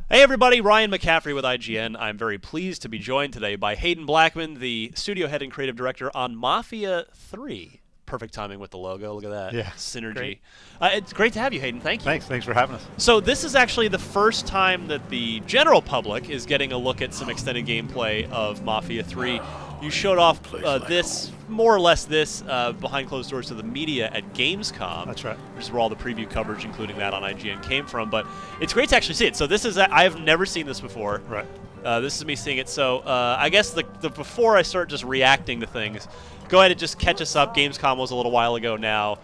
Hey everybody, Ryan McCaffrey with IGN. I'm very pleased to be joined today by Hayden Blackman, the studio head and creative director on Mafia 3. Perfect timing with the logo. Look at that. Yeah. Synergy. It's great to have you, Hayden. Thank you. Thanks for having us. So this is actually the first time that the general public is getting a look at some extended gameplay of Mafia 3. You showed off more or less this, behind closed doors to the media at Gamescom. That's right. Which is where all the preview coverage, including that on IGN, came from. But it's great to actually see it. So this is, I have never seen this before. Right. This is me seeing it. So I guess the before I start just reacting to things, go ahead and just catch us up. Gamescom was a little while ago now.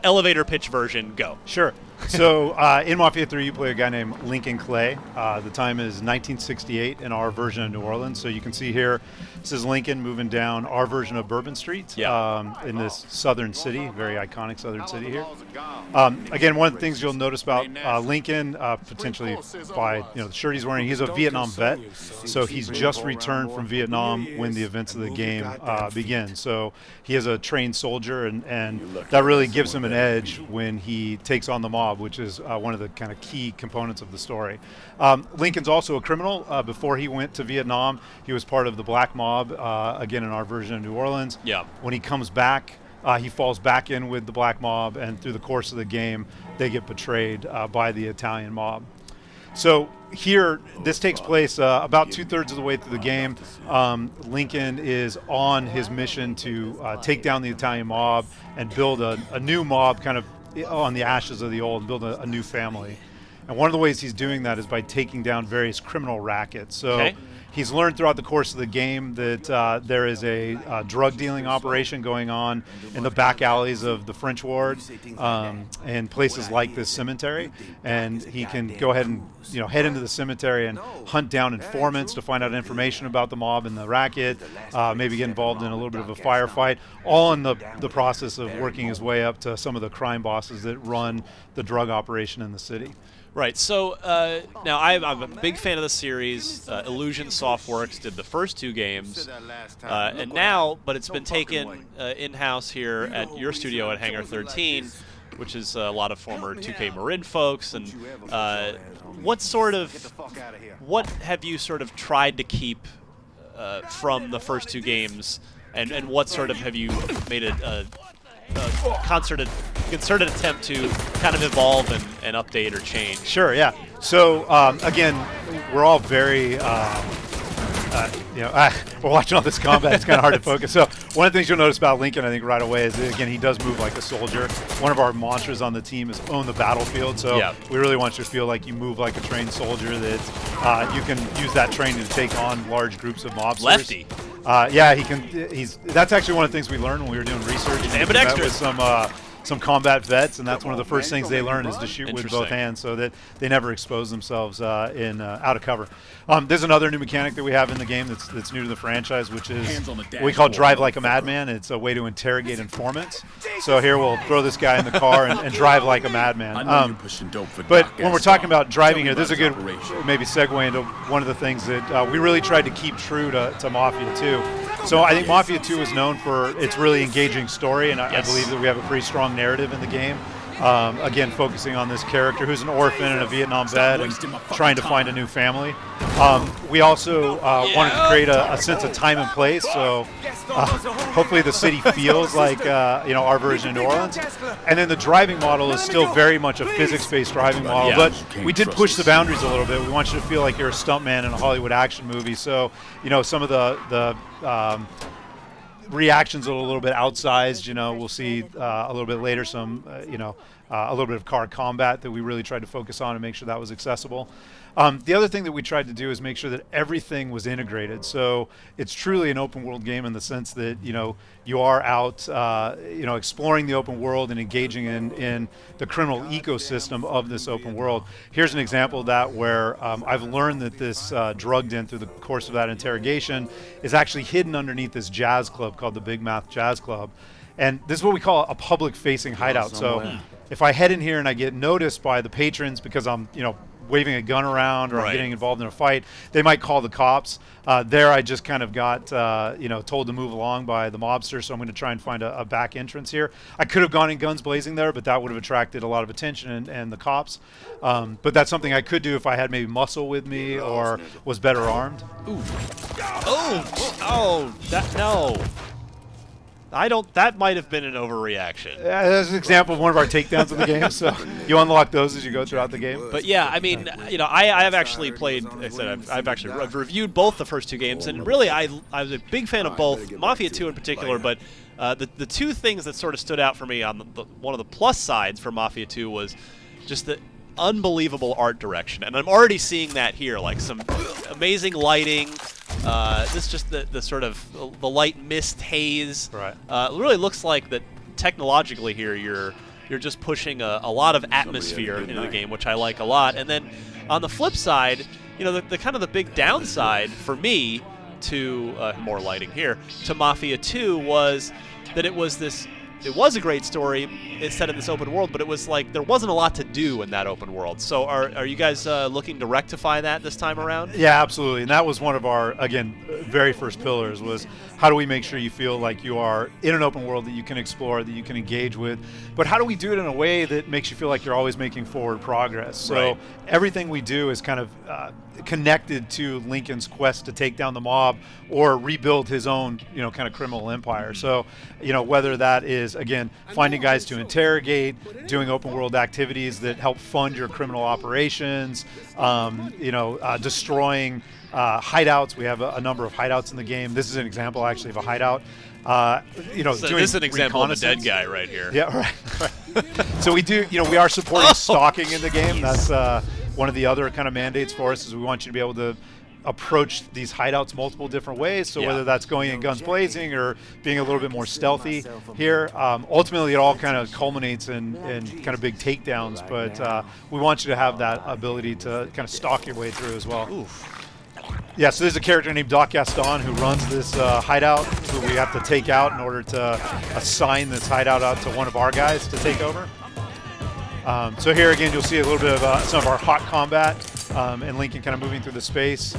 Elevator pitch version, go. Sure. So in Mafia 3, you play a guy named Lincoln Clay. The time is 1968 in our version of New Orleans. So you can see here, this is Lincoln moving down our version of Bourbon Street in this southern city, very iconic southern city here. Again, one of the things you'll notice about Lincoln, potentially by the shirt he's wearing, he's a Vietnam vet. So he's just returned from Vietnam when the events of the game begin. So he is a trained soldier, and that really gives him an edge when he takes on the mob, which is one of the kind of key components of the story. Lincoln's also a criminal. Before he went to Vietnam, he was part of the Black Mob, again in our version of New Orleans. Yeah. When he comes back, he falls back in with the Black Mob, and through the course of the game, they get betrayed by the Italian mob. So here, this takes place about 2/3 of the way through the game. Lincoln is on his mission to take down the Italian mob and build a new mob kind of on the ashes of the old, and build a new family. And one of the ways he's doing that is by taking down various criminal rackets. So he's learned throughout the course of the game that there is a drug dealing operation going on in the back alleys of the French Ward and places like this cemetery. And he can go ahead and head into the cemetery and hunt down informants to find out information about the mob and the racket, maybe get involved in a little bit of a firefight, all in the process of working his way up to some of the crime bosses that run the drug operation in the city. Right. So now I'm a big fan of the series. Illusion Softworks did the first two games, and now, but it's been taken in-house here at your studio at Hangar 13, which is a lot of former 2K Marin folks. And what have you sort of tried to keep from the first two games, and what sort of have you made a concerted attempt to kind of evolve and update or change? Sure, yeah. So again, we're all very, we're watching all this combat. It's kind of hard to focus. So one of the things you'll notice about Lincoln, I think, right away is that, again, he does move like a soldier. One of our mantras on the team is own the battlefield. So we really want you to feel like you move like a trained soldier, that you can use that training to take on large groups of mobsters. Lefty. Yeah, he can. That's actually one of the things we learned when we were doing research. He's ambidextrous. Some combat vets, and that's one of the first things they learn is to shoot with both hands, so that they never expose themselves out of cover. There's another new mechanic that we have in the game that's new to the franchise, which is what we call drive like a madman. It's a way to interrogate informants. So here we'll throw this guy in the car and drive like a madman. But when we're talking about driving here, this is a good maybe segue into one of the things that we really tried to keep true to Mafia 2. So I think Mafia 2 is known for its really engaging story, and I believe that we have a pretty strong narrative in the game. Again, focusing on this character who's an orphan and a Vietnam vet and trying to find a new family. We also wanted to create a sense of time and place, so hopefully the city feels like our version of New Orleans. And then the driving model is still very much a physics-based driving model, but we did push the boundaries a little bit. We want you to feel like you're a stuntman in a Hollywood action movie. So some of the reactions are a little bit outsized. We'll see a little bit later some a little bit of car combat that we really tried to focus on and make sure that was accessible. The other thing that we tried to do is make sure that everything was integrated. So it's truly an open world game in the sense that you are out exploring the open world and engaging in the criminal ecosystem of this open world. Here's an example of that where I've learned that this drug den through the course of that interrogation is actually hidden underneath this jazz club called the Big Mouth Jazz Club. And this is what we call a public facing hideout. So if I head in here and I get noticed by the patrons because I'm waving a gun around or I'm getting involved in a fight, they might call the cops. There I just kind of got told to move along by the mobster, so I'm going to try and find a back entrance here. I could have gone in guns blazing there, but that would have attracted a lot of attention and the cops. But that's something I could do if I had maybe muscle with me or was better armed. Ooh. No. That might have been an overreaction. That's an example of one of our takedowns in the game. So you unlock those as you go throughout the game. But yeah, I mean, I have actually played. Like I said, I've reviewed both the first two games, and really, I was a big fan of both, Mafia 2 in particular. But the two things that sort of stood out for me on one of the plus sides for Mafia 2 was just the unbelievable art direction, and I'm already seeing that here, like some amazing lighting. This just the sort of the light mist haze. Right. It really looks like that technologically here you're just pushing a lot of atmosphere into the game, which I like a lot. And then on the flip side, the kind of the big downside for me to more lighting here to Mafia 2 was that it was a great story. It's set in this open world, but it was like there wasn't a lot to do in that open world. So are you guys looking to rectify that this time around? Yeah, absolutely. And that was one of our, again, very first pillars was how do we make sure you feel like you are in an open world that you can explore, that you can engage with, but how do we do it in a way that makes you feel like you're always making forward progress? So everything we do is kind of connected to Lincoln's quest to take down the mob or rebuild his own, kind of criminal empire. So, whether that is, again, finding guys to interrogate, doing open world activities that help fund your criminal operations, destroying hideouts. We have a number of hideouts in the game. This is an example, actually, of a hideout. So this is an example of a dead guy right here. Yeah, right. So we do, we are supporting stalking in the game. That's one of the other kind of mandates for us is we want you to be able to approach these hideouts multiple different ways. So whether that's going in guns blazing or being a little bit more stealthy here, ultimately it all kind of culminates in kind of big takedowns. But we want you to have that ability to kind of stalk your way through as well. Oof. Yeah, so there's a character named Doc Gaston who runs this hideout who we have to take out in order to assign this hideout out to one of our guys to take over. So here again, you'll see a little bit of some of our hot combat and Lincoln kind of moving through the space,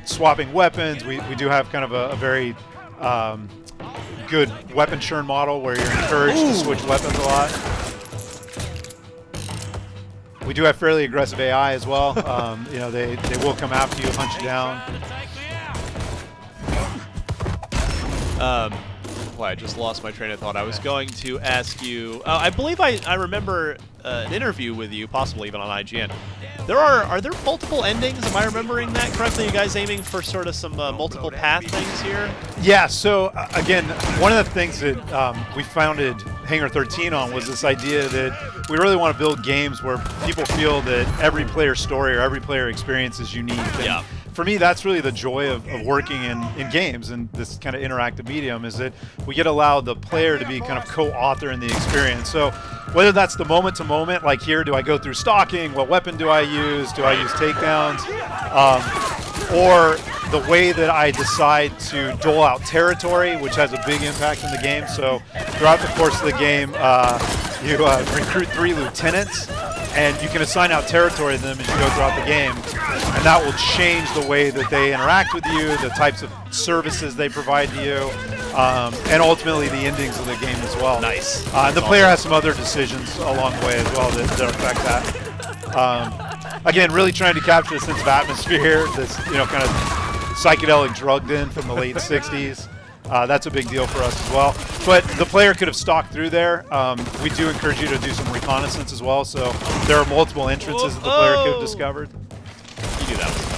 swapping weapons. We do have kind of a very good weapon churn model where you're encouraged to switch weapons a lot. We do have fairly aggressive AI as well. They will come after you, hunt you down. I just lost my train of thought. I was going to ask you. I believe I remember an interview with you, possibly even on IGN. Are there multiple endings? Am I remembering that correctly? You guys aiming for sort of some multiple path things here? Yeah. So again, one of the things that we founded Hangar 13 on was this idea that we really want to build games where people feel that every player story or every player experience is unique. And for me, that's really the joy of working in games and this kind of interactive medium is that we get to allow the player to be kind of co-author in the experience. So whether that's the moment-to-moment, like here, do I go through stalking? What weapon do I use? Do I use takedowns? Or the way that I decide to dole out territory, which has a big impact in the game. So throughout the course of the game, you recruit 3 lieutenants, and you can assign out territory to them as you go throughout the game. And that will change the way that they interact with you, the types of services they provide to you, and ultimately the endings of the game as well. Nice. The player has some other decisions along the way as well that affect that. Again, really trying to capture a sense of atmosphere, this kind of psychedelic drugged in from the late 60s. That's a big deal for us as well. But the player could have stalked through there. We do encourage you to do some reconnaissance as well. So there are multiple entrances that the player could have discovered. You do that one.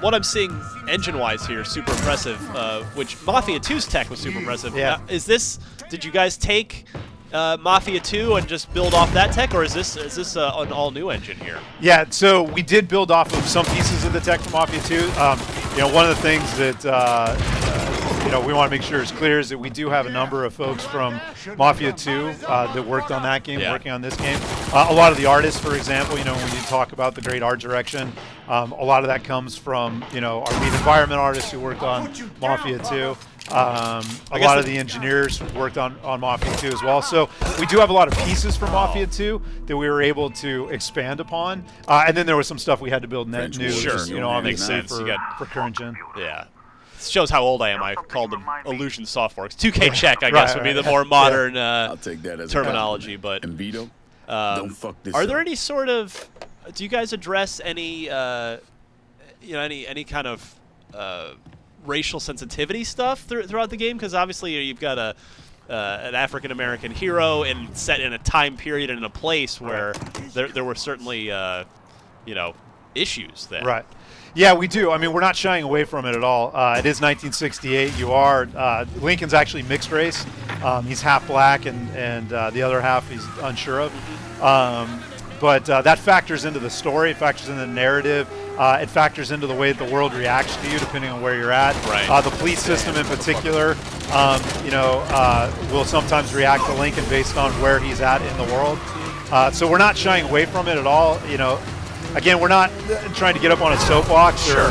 What I'm seeing engine-wise here is super impressive, which Mafia 2's tech was super impressive. Yeah. Did you guys take Mafia 2 and just build off that tech, or is this an all-new engine here? Yeah, so we did build off of some pieces of the tech from Mafia 2. One of the things that we want to make sure is clear is that we do have a number of folks from Mafia 2 that worked on that game, working on this game. A lot of the artists, for example, when you talk about the great art direction, a lot of that comes from our lead environment artists who worked on Mafia 2. A lot of the engineers worked on Mafia 2 as well. So we do have a lot of pieces from Mafia 2 that we were able to expand upon. And then there was some stuff we had to build net new, Sure. just, you know, obviously Makes sense. for current gen. Yeah. This shows how old I am. I called them Illusion Softworks. 2K Check, I guess, would be the more modern I'll take that as terminology. But and Vito, don't fuck this are up. there any sort of? Do you guys address any? You know, any kind of racial sensitivity stuff throughout the game? Because obviously you've got an African American hero and set in a time period and in a place where there were certainly you know, issues there. Right. Yeah, we do. I mean, we're not shying away from it at all. It is 1968. You are Lincoln's actually mixed race. He's half black, and the other half he's unsure of. But that factors into the story. It factors into the narrative. It factors into the way that the world reacts to you, depending on where you're at. Right. The police system, in particular, you know, will sometimes react to Lincoln based on where he's at in the world. So we're not shying away from it at all. You know, again, we're not trying to get up on a soapbox or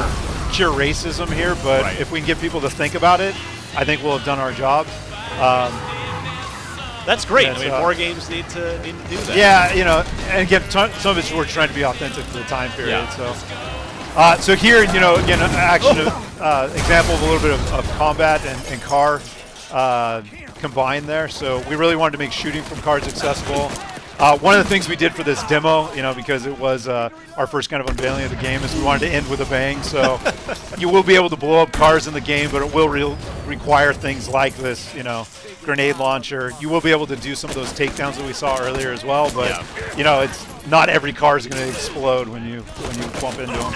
cheer racism here, but if we can get people to think about it, I think we'll have done our job. That's great. I mean, more games need to do that. Yeah, you know, and again, some of it's we're trying to be authentic to the time period. Yeah. So here, you know, again, action example of a little bit of combat and car combined there. So we really wanted to make shooting from cars accessible. One of the things we did for this demo, you know, because it was our first kind of unveiling of the game, is we wanted to end with a bang. So you will be able to blow up cars in the game, but it will require things like this, you know, grenade launcher. You will be able to do some of those takedowns that we saw earlier as well, but you know, it's not every car is going to explode when you bump into them.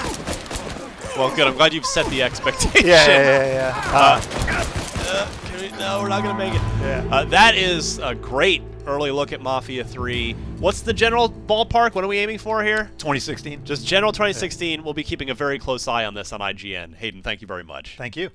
Well, good. I'm glad you've set the expectation. Yeah. No, we're not going to make it. Yeah. That is a great early look at Mafia 3. What's the general ballpark? What are we aiming for here? 2016. Just general 2016. Yeah. We'll be keeping a very close eye on this on IGN. Hayden, thank you very much. Thank you.